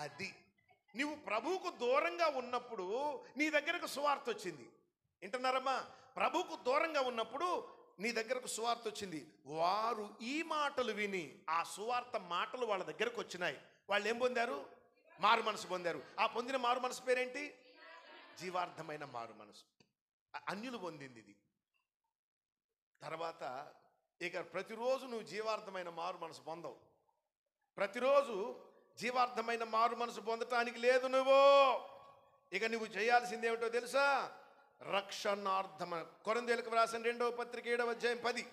అది నువ్వు ప్రభువుకు దూరంగా ఉన్నప్పుడు నీ దగ్గరకు సువార్త వచ్చింది. వింటున్నారమ్మా? ప్రభువుకు దూరంగా ఉన్నప్పుడు నీ దగ్గరకు సువార్త వచ్చింది. వారు ఈ మాటలు విని, ఆ సువార్త మాటలు వాళ్ళ దగ్గరకు వచ్చినాయి. వాళ్ళు ఏం పొందారు? మారు మనసు పొందారు. ఆ పొందిన మారు మనసు పేరేంటి? జీవార్థమైన మారు మనసు. అన్యులు పొందింది ఇది. తర్వాత ఇక ప్రతిరోజు నువ్వు జీవార్థమైన మారు మనసు పొందవు. ప్రతిరోజు జీవార్థమైన మారు మనసు పొందటానికి లేదు. నువ్వు చేయాల్సింది ఏమిటో తెలుసా? రక్షణార్థమ కొరింథీయులకు వ్రాసిన 2వ పత్రిక 7వ అధ్యాయం 10.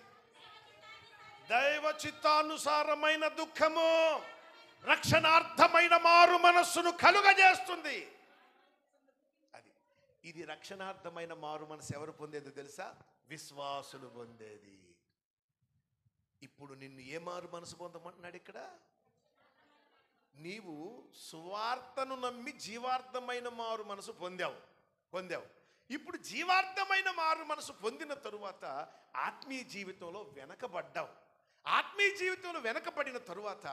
దైవ చిత్తానుసారమైన దుఃఖము రక్షణార్థమైన మారు మనస్సును కలుగజేస్తుంది. ఇది రక్షణార్థమైన మారు మనసు ఎవరు పొందేది తెలుసా? విశ్వాసులు పొందేది. ఇప్పుడు నిన్ను ఏ మారు మనసు పొందమంటున్నాడు ఇక్కడ? నీవు సువార్తను నమ్మి జీవార్థమైన మారు మనసు పొందావు. ఇప్పుడు జీవార్థమైన మారు మనసు పొందిన తరువాత ఆత్మీయ జీవితంలో వెనకబడ్డావు. ఆత్మీయ జీవితంలో వెనకబడిన తరువాత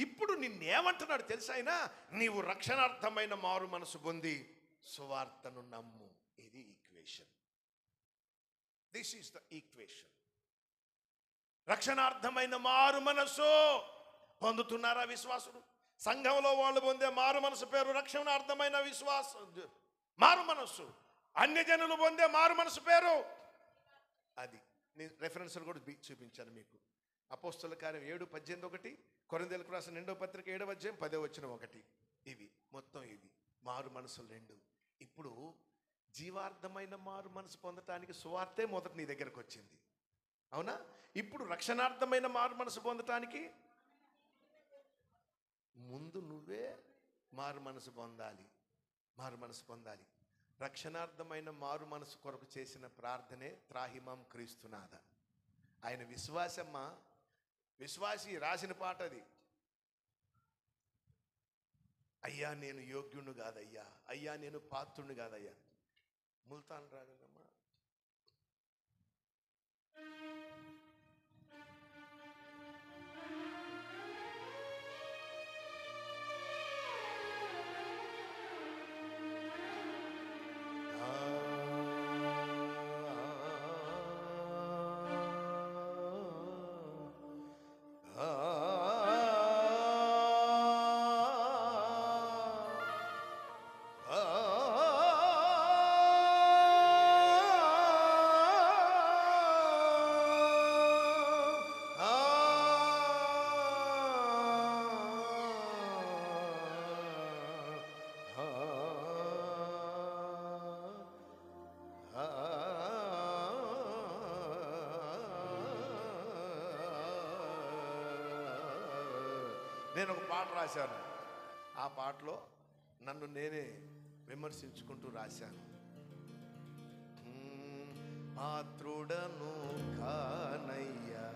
ఇప్పుడు నిన్నేమంటున్నాడు తెలుసా? ఆయన నీవు రక్షణార్థమైన మారు మనసు పొంది సువార్తను నమ్ము. ఇది equation. This is the equation. రక్షణార్థమైన మారు మనసు పొందుతున్నారా విశ్వాసుడు? సంఘంలో వాళ్ళు పొందే మారు మనసు పేరు రక్షణార్థమైన మారు మనస్సు. అన్యజనులు పొందే మారు మనసు పేరు అది. నేను రెఫరెన్స్లు కూడా చూపించాను మీకు. అపోస్తలుల కార్యం 7:18, కొరింథీయులకు రాసిన 2వ పత్రిక 7వ అధ్యాయం 10వ వచనం 1. ఇవి మొత్తం ఇవి మారు మనసులు 2. ఇప్పుడు జీవార్థమైన మారు మనసు పొందటానికి సువార్తే మొదట నీ దగ్గరకు వచ్చింది, అవునా? ఇప్పుడు రక్షణార్థమైన మారు మనసు పొందటానికి ముందు నువ్వే మారు మనసు పొందాలి. రక్షణార్థమైన మారు మనసు కొరకు చేసిన ప్రార్థనే త్రాహిమాం క్రీస్తునాథ. ఆయన విశ్వాసి రాసిన పాట అది. అయ్యా నేను యోగ్యుణ్ణి కాదయ్యా, అయ్యా నేను పాత్రుణ్ణి కాదయ్యా. ముల్తాన్ రాగమ్మా. నేను ఒక పాట రాశాను. ఆ పాటలో నన్ను నేనే విమర్శించుకుంటూ రాశాను. పాత్రుడను కానయ్యా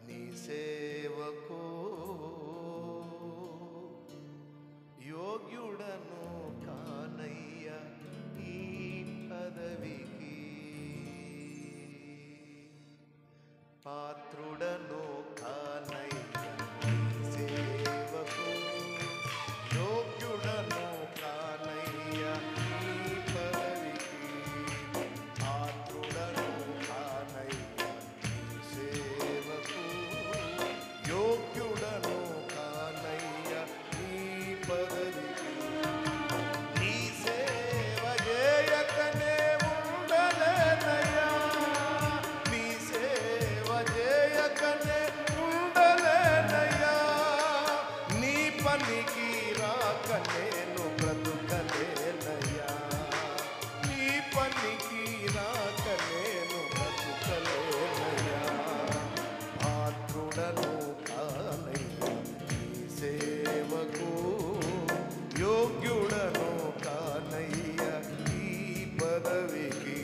నీ సేవకు, యోగ్యుడను కానయ్యా ఈ పదవికి, పాత్రుడను కానయ్యా నీ సేవకు, యోగ్యుడను కానయ్యా ఈ పదవికి, పాత్రుడను కానయ్యా నీ సేవకు, యోగ్యుడను కానయ్యా ఈ పదవికి. నీ సేవ చేయకనే ఉండలేనయ్యా, నీ సేవ చేయకనే ఉండలేనయ్యా, నీ పనికి రాక నేను బ్రతుకలేనయ్యా, నీ పనికి రాక నేను బ్రతుకలేనయ్యా, పాత్రుడను కానయ్యా నీ సేవకు, యోగ్యుడను కానయ్యా ఈ పదవికి.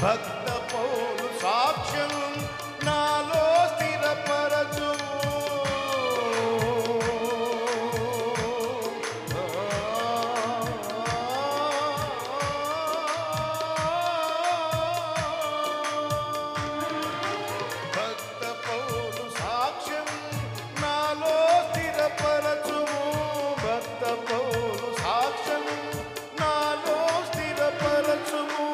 భక్త పౌలు సాక్ష్యం నాలో స్థిరపరచుము. భక్త పౌలు సాక్ష్యం నాలో స్థిరపరచుము. భక్త పౌలు సాక్ష్యం నాలో స్థిరపరచుము.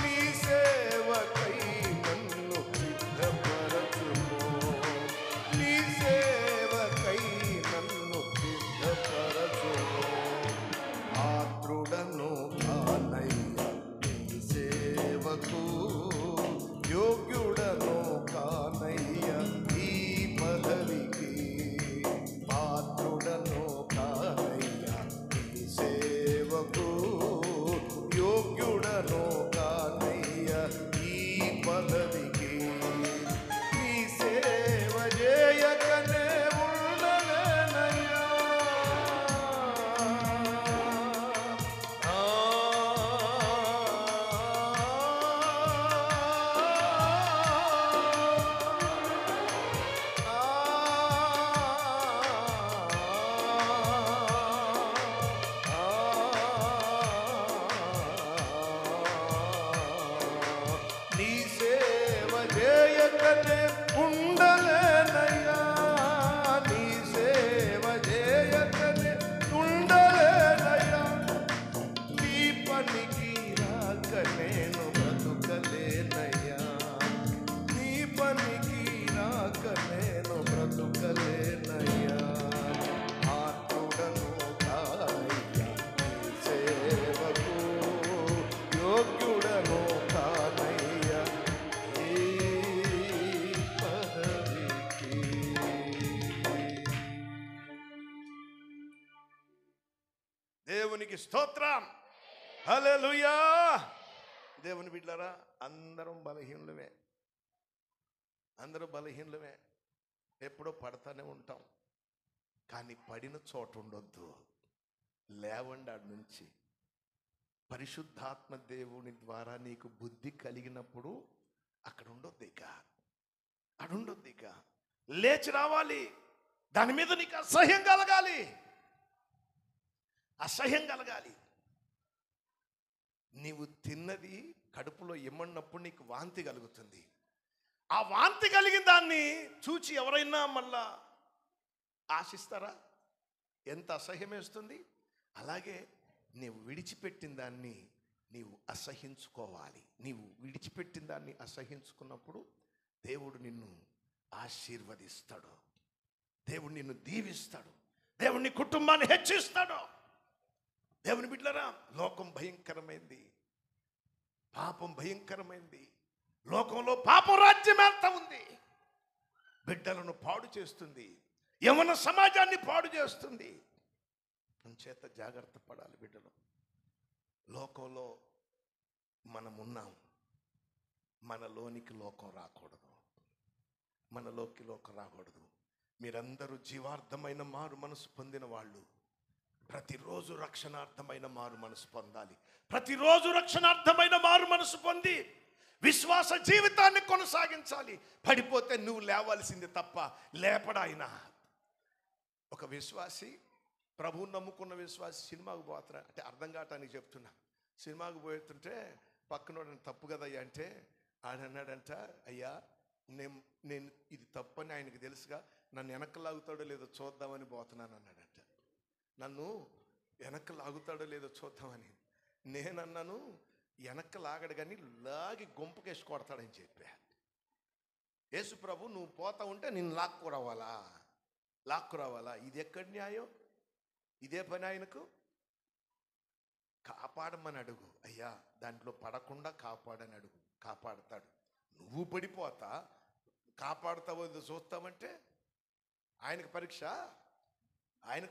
నీ సేవకై నన్ను సిద్ధపరచుము. నీ సేవకై నన్ను సిద్ధపరచుము. ఆత్రుడను కానయ్య నీ సేవకు, యోగ్యుడను కానయ్య ఈ పదవికి. పాత్రుడను కానయ్య ఈ సేవకు, యోగ్యుడను కానయ్య ఈ పదవికి. నీ సేవ చేయకనే ఉండలేనయ్యా. నీ సేవ చేయకనే ఉండలేనయ్యా. నీ సేవ చేయకనే ఉండలేనయ్యా. నీ పనికి రాక నేను బ్రతుకలేనయ్యా. నీ పనికి రాక నేను బ్రతుకలేనయ్యా. ఆత్రుడను కానయ్యా నీ సేవకు, యోగ్యుడను కానయ్యా ఈ పదవికి. దేవునికి స్తోత్రం. హల్లెలూయా. దేవుని బిడ్డలారా, అందరం బలహీనులమే. అందరూ బలహీనులమే. ఎప్పుడో పడతానే ఉంటాం. కానీ పడిన చోట ఉండొద్దు. లేవండి ఆడి నుంచి. పరిశుద్ధాత్మ దేవుని ద్వారా నీకు బుద్ధి కలిగినప్పుడు అక్కడ ఉండొద్దు ఇక. అడుండొద్దు ఇక. లేచి రావాలి. దాని మీద నీకు అసహ్యం కలగాలి. అసహ్యం కలగాలి. నీవు తిన్నది కడుపులో ఇమ్మన్నప్పుడు నీకు వాంతి కలుగుతుంది. ఆ వాంతి కలిగిన దాన్ని చూచి ఎవరైనా మళ్ళా ఆశిస్తారా? ఎంత అసహ్యం వేస్తుంది. అలాగే నీవు విడిచిపెట్టిన దాన్ని నీవు అసహించుకోవాలి. నీవు విడిచిపెట్టిన దాన్ని అసహించుకున్నప్పుడు దేవుడు నిన్ను ఆశీర్వదిస్తాడు. దేవుడు నిన్ను దీవిస్తాడు. దేవుడు నీ కుటుంబాన్ని హెచ్చిస్తాడు. దేవుని బిడ్డలారా, లోకం భయంకరమైంది. పాపం భయంకరమైంది. లోకంలో పాపం రాజ్యమేల్తా ఉంది. బిడ్డలను పాడు చేస్తుంది. యవ్వన సమాజాన్ని పాడు చేస్తుంది. అంచేత జాగ్రత్త పడాలి బిడ్డలు. లోకంలో మనం ఉన్నాం. మనలోనికి లోకం రాకూడదు. మనలోకి లోకం రాకూడదు. మీరందరూ జీవార్థమైన మారు మనసు పొందిన వాళ్ళు. ప్రతిరోజు రక్షణార్థమైన మారు మనసు పొందాలి. ప్రతిరోజు రక్షణార్థమైన మారు మనసు పొంది విశ్వాస జీవితాన్ని కొనసాగించాలి. పడిపోతే నువ్వు లేవాల్సింది తప్ప లేపడాయినా. ఒక విశ్వాసి, ప్రభువుని నమ్ముకున్న విశ్వాసి సినిమాకు పోతారా అంటే అర్థం కావటానికి చెప్తున్నా. సినిమాకు పోతుంటే పక్కనోడని తప్పు కదయ్యా అంటే ఆడన్నాడంట, అయ్యా నేను ఇది తప్పని ఆయనకు తెలుసుగా, నన్ను వెనక్కి లాగుతాడో లేదో చూద్దామని పోతున్నాను అన్నాడంట. నన్ను వెనక్కి లాగుతాడో లేదో చూద్దామని. నేనన్నాను, వెనక్కి లాగడు కానీ లాగి గుంపకేసి కొడతాడని చెప్పా. యేసు ప్రభు నువ్వు పోతా ఉంటే నేను లాక్కురావాలా? ఇది ఎక్కడి న్యాయం? ఇదే పని ఆయనకు. కాపాడమని అడుగు. అయ్యా దాంట్లో పడకుండా కాపాడని అడుగు. కాపాడతాడు. నువ్వు పడిపోతా కాపాడుతావో చూస్తామంటే ఆయనకు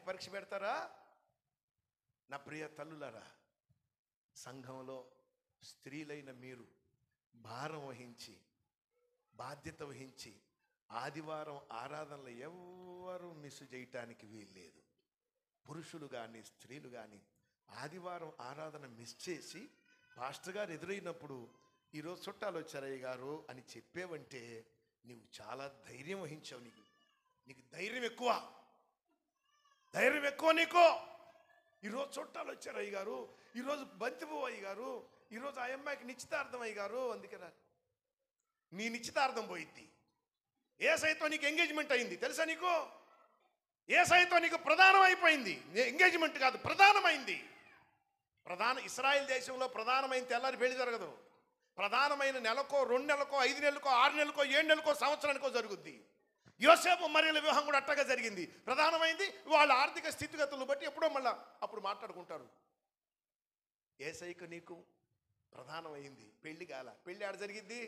పరీక్ష పెడతారా? నా ప్రియ తల్లులారా, సంఘంలో స్త్రీలైన మీరు భారం వహించి బాధ్యత వహించి ఆదివారం ఆరాధనలు ఎవరు మిస్ చేయటానికి వీల్లేదు. పురుషులు కానీ స్త్రీలు కానీ ఆదివారం ఆరాధన మిస్ చేసి పాస్టర్ గారు ఎదురైనప్పుడు ఈరోజు చుట్టాలు వచ్చారు అయ్య గారు అని చెప్పేవంటే నీవు చాలా ధైర్యం వహించావు. నీకు ధైర్యం ఎక్కువ నీకు. ఈరోజు చుట్టాలు వచ్చారు అయ్య గారు, ఈరోజు బంతిపువ్వు అయ్య గారు, ఈరోజు ఆ అమ్మాయికి నిశ్చితార్థం అయ్య గారు. అందుకే రా, నీ నిశ్చితార్థం పోయిద్ది. యేసయ్యతో నీకు ఎంగేజ్మెంట్ అయింది తెలుసా నీకు? యేసయ్యతో నీకు ప్రధానం అయిపోయింది. ఎంగేజ్మెంట్ కాదు, ప్రధానమైంది. ఇశ్రాయేల్ దేశంలో ప్రధానమైన తెల్లారి పెళ్లి జరగదు. ప్రధానమైన నెలకో, 2 నెలలకో, 5 నెలలకో, 6 నెలలకో, 7 నెలలకో, సంవత్సరానికో జరుగుద్ది. యోసేపు మరియల వివాహం కూడా అట్టగా జరిగింది. ప్రధానమైంది. వాళ్ళ ఆర్థిక స్థితిగతులను బట్టి ఎప్పుడో మళ్ళా అప్పుడు మాట్లాడుకుంటారు. యేసయ్యకు నీకు ప్రధానమైంది, పెళ్లి కాల. పెళ్లి ఆడ జరిగిద్ది,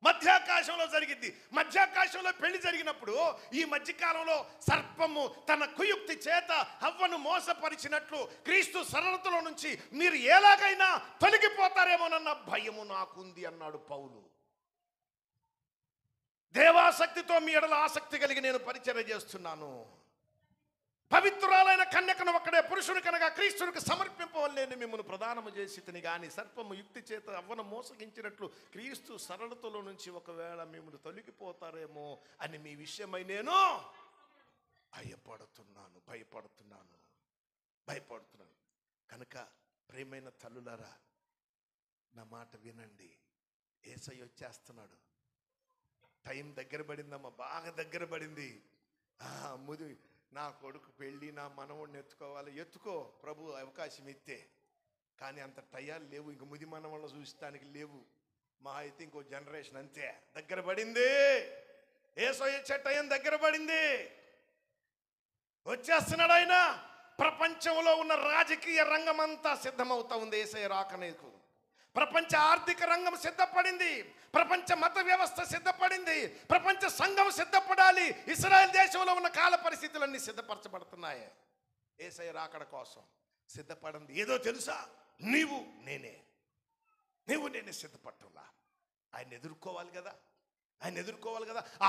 మధ్యాకాశంలో జరిగిద్ది. మధ్యాకాశంలో పెళ్లి జరిగినప్పుడు ఈ మధ్యకాలంలో సర్పము తన కుయుక్తి చేత హవ్వను మోసపరిచినట్లు క్రీస్తు సరళతలో నుంచి మీరు ఎలాగైనా తొలగిపోతారేమోనన్న భయము నాకుంది అన్నాడు పౌలు. దేవాసక్తితో మీ ఎడల ఆసక్తి కలిగి నేను పరిచర్య చేస్తున్నాను. పవిత్రురాలైన కన్యకను ఒక్కడే పురుషుని కనుక క్రీస్తునికి సమర్పింపవలేని మిమ్మల్ని ప్రదానము చేసి తిని గాని సర్పము యుక్తి చేత అవ్వను మోసగించినట్లు క్రీస్తు సరళతలో నుంచి ఒకవేళ మిమ్మల్ని తొలగిపోతారేమో అని మీ విషయమై నేను భయపడుతున్నాను. కనుక ప్రియమైన తల్లులారా, నా మాట వినండి. యేసయ్య వచ్చేస్తున్నాడు. టైం దగ్గర పడిందమ్మా, బాగా దగ్గర పడింది. నా కొడుకు పెళ్ళి, నా మనవడిని ఎత్తుకో, ప్రభు అవకాశం ఇస్తే. కానీ అంత టయాలు లేవు, ఇంక ముది మనవళ్ళ చూస్తానికి లేవు. మా అయితే ఇంకో జనరేషన్ అంతే. దగ్గర పడింది, యేసయ్య వచ్చే టైం దగ్గర పడింది. వచ్చేస్తున్నాడు ఆయన. ప్రపంచంలో ఉన్న రాజకీయ రంగం అంతా సిద్ధమవుతా ఉంది యేసయ్య రాకనేకు. ప్రపంచ ఆర్థిక రంగం సిద్ధపడింది, ప్రపంచ మత వ్యవస్థ సిద్ధపడింది, ప్రపంచ సంఘం సిద్ధపడాలి. ఇశ్రాయేల్ దేశంలో ఉన్న కాల పరిస్థితులన్నీ సిద్ధపరచబడుతున్నాయి యేసయ్య రాకడ కోసం. సిద్ధపడింది ఏదో తెలుసా? నీవు నేనే సిద్ధపడటంలా. ఆయన ఎదుర్కోవాలి కదా.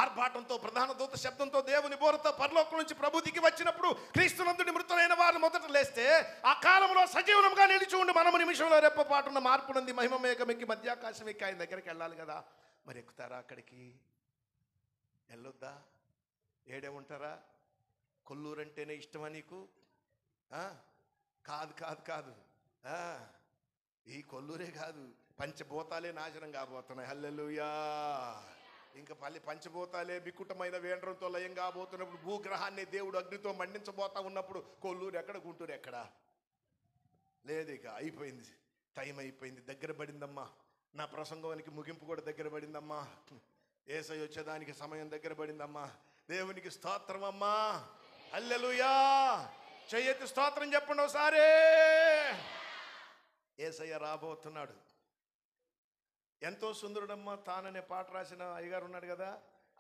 ఆర్భాటంతో, ప్రధాన దూత శబ్దంతో, దేవుని బోరతో పరలోకం నుంచి ప్రభు దిగి వచ్చినప్పుడు క్రీస్తునందుని మృతులైన వారు మొదట లేస్తే ఆ కాలంలో సజీవనంగా నిలిచి ఉండి మనము నిమిషంలో రెప్పపాటున్న మార్పు నుండి మహిమ మేఘమెక్కి మధ్యాకాశం ఎక్కి ఆయన దగ్గరికి వెళ్ళాలి కదా. మరి ఎక్కుతారా? అక్కడికి వెళ్ళొద్దా? ఏడే ఉంటారా? కొల్లూరు అంటేనే ఇష్టమా నీకు? కాదు. ఈ కొల్లూరే కాదు, పంచభూతాలే నాశనం కాబోతున్నాయి. హల్లెలూయా. ఇంకా పంచభూతాలే వికృతమైన వేండ్రంతో లయం కాబోతున్నప్పుడు, భూగ్రహాన్ని దేవుడు అగ్నితో మండించబోతా ఉన్నప్పుడు కొల్లూరు ఎక్కడ, గుంటూరు ఎక్కడ? లేదు. ఇక అయిపోయింది, టైం అయిపోయింది, దగ్గర పడిందమ్మా. నా ప్రసంగానికి ముగింపు కూడా దగ్గర పడిందమ్మా. యేసయ్య వచ్చేదానికి సమయం దగ్గర పడిందమ్మా. దేవునికి స్తోత్రం అమ్మా. హల్లెలూయా. చెయ్యెత్తి స్తోత్రం చెప్పండి ఒకసారి. యేసయ్య రాబోతున్నాడు. ఎంతో సుందరుడమ్మా తాననే పాట రాసిన అయ్యగారు ఉన్నాడు కదా.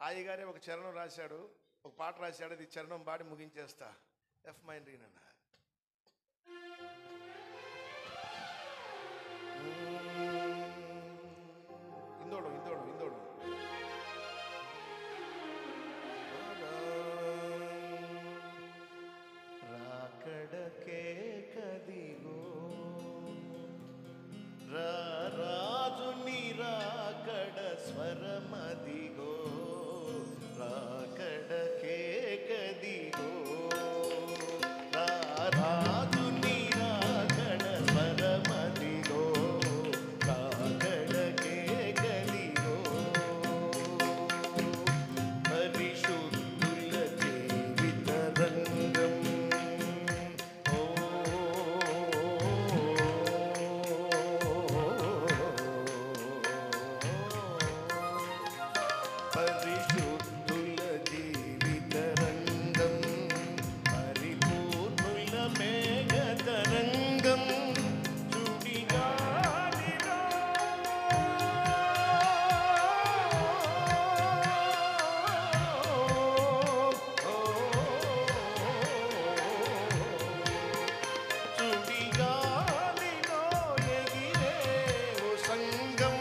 ఆ అయ్యగారే ఒక చరణం రాశాడు, ఒక పాట రాశాడు. అది చరణం పాడి ముగించేస్తా. ఎఫ్ మైన్ రీన్ అన్న. ఇందోడు రాకడకే కదిగో రాజు నిరాకడ స్వరమదిగో, రాకడకే కదిగో రాజు నిరాకడ స్వరమదిగో, రాకడకే కదిగో పరిశుద్ధుల జీవిత రంగం. పరిశుద్ధుల జీవిత రంగం, పరిపూర్ణుల మేఘ తరంగం. చుడిగాలిలో చుడిగాలిలో ఎగిరే ఓ సంగం,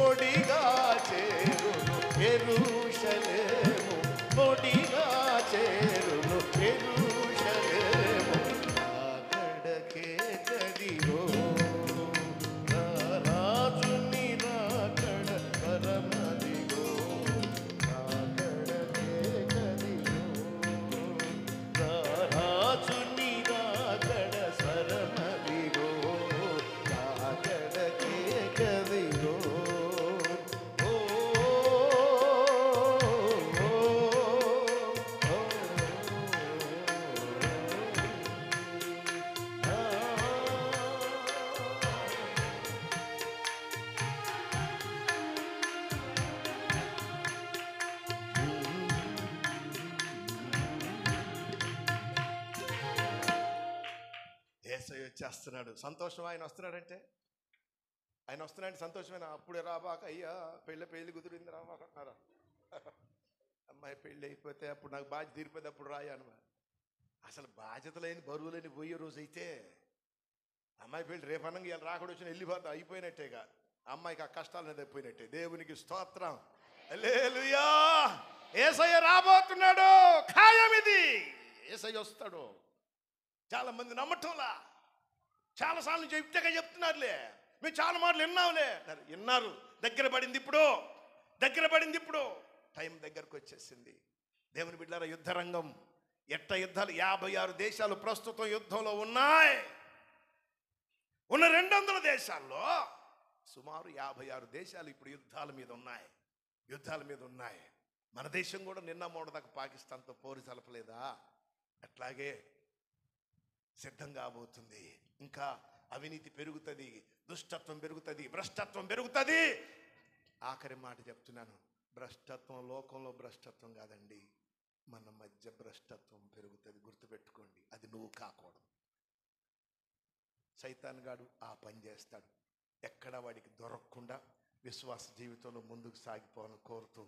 ఒడిగా చేరును యెరూషలేము, ఒడిగా చేరును యెరూషలేము. రాకడకే కదిగో రాజు వచ్చేస్తున్నాడు. సంతోషం, ఆయన వస్తున్నాడంటే ఆయన వస్తున్నాడు సంతోషమైన. అప్పుడే రాబాక అయ్యా పెళ్ళి కుదిరింది రాబాక అన్నారా? అమ్మాయి పెళ్ళి అయిపోతే అప్పుడు నాకు బాధ్యత తీరిపోతే అప్పుడు రాయాను. అసలు బాధ్యత లేని బరువు లేని పోయే రోజు అయితే అమ్మాయి పెళ్ళి రేపు అన్నంగా ఇలా రాకుండా వచ్చిన వెళ్ళిపోతా అయిపోయినట్టేగా. అమ్మాయికి ఆ కష్టాలు అనేది అయిపోయినట్టే. దేవునికి స్తోత్రం, హల్లెలూయా. యేసయ్య రాబోతున్నాడు, ఖాయం ఇది. యేసయ్య వస్తాడు. చాలా మంది నమ్మటంలా, చాలాసార్లు చెప్తేగా చెప్తున్నారులే, మేము చాలా మాటలు విన్నాంలే. విన్నారు, దగ్గర పడింది ఇప్పుడు టైం దగ్గరకు వచ్చేసింది. దేవుని బిడ్డలారా, యుద్ధ రంగం ఎట్ట యుద్ధాలు 56 దేశాలు ప్రస్తుతం యుద్ధంలో ఉన్నాయి. ఉన్న 200 దేశాల్లో సుమారు 56 దేశాలు ఇప్పుడు యుద్ధాల మీద ఉన్నాయి. మన దేశం కూడా నిన్న మొన్నటిదాకా పాకిస్తాన్తో పోరు జరపలేదా? అట్లాగే సిద్ధం కాబోతుంది. ఇంకా అవినీతి పెరుగుతుంది, దుష్టత్వం పెరుగుతుంది, భ్రష్టత్వం పెరుగుతుంది. ఆఖరి మాట చెప్తున్నాను, భ్రష్టత్వం లోకంలో భ్రష్టత్వం కాదండి, మన మధ్య భ్రష్టత్వం పెరుగుతుంది. గుర్తుపెట్టుకోండి, అది నువ్వు కాకూడదు. సైతాన్ గాడు ఆ పని చేస్తాడు. ఎక్కడ వాడికి దొరకకుండా విశ్వాస జీవితంలో ముందుకు సాగిపోవాలని కోరుతూ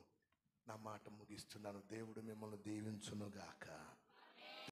నా మాట ముగిస్తున్నాను. దేవుడు మిమ్మల్ని దీవించునుగాక.